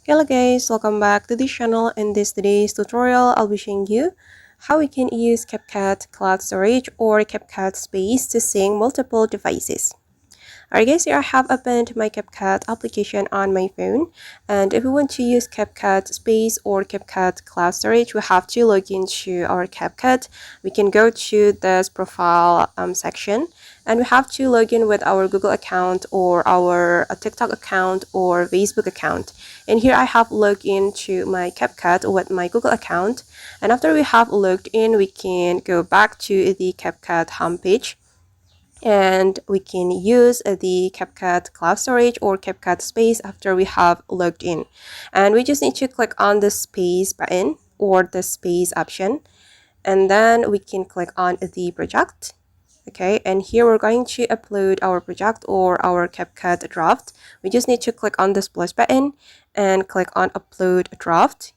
Hello guys, welcome back to this channel. In today's tutorial, I'll be showing you how we can use Capcut Cloud Storage or Capcut Space to sync multiple devices. Alright guys, here I have opened my Capcut application on my phone, and if we want to use Capcut Space or Capcut Cloud Storage, we have to log into our Capcut. We can go to this profile section, and we have to log in with our Google account or our TikTok account or Facebook account. And here I have logged into my Capcut with my Google account, and after we have logged in, we can go back to the Capcut homepage, and we can use the Capcut Cloud Storage or Capcut Space after we have logged in. And we just need to click on the space button or the space option, and then we can click on the project. Okay, and here we're going to upload our project or our Capcut draft. We just need to click on this plus button and click on upload draft.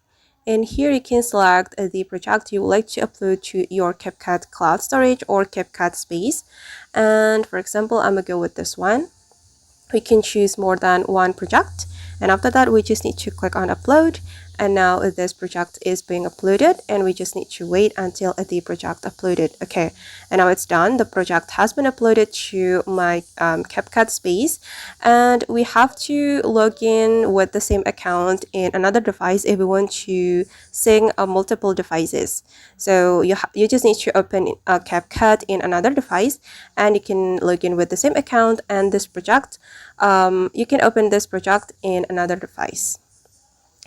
And here you can select the project you would like to upload to your Capcut Cloud Storage or Capcut Space. And for example, I'm gonna go with this one. We can choose more than one project, and after that we just need to click on upload, and now this project is being uploaded, and we just need to wait until the project uploaded. Okay, and now it's done. The project has been uploaded to my Capcut Space, and we have to log in with the same account in another device if we want to sync multiple devices. So you just need to open Capcut in another device, and you can log in with the same account and this project. You can open this project in another device.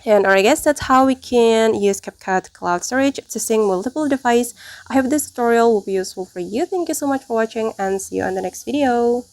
And I guess that's how we can use Capcut Cloud Storage to sync multiple devices. I hope this tutorial will be useful for you. Thank you so much for watching, and see you on the next video.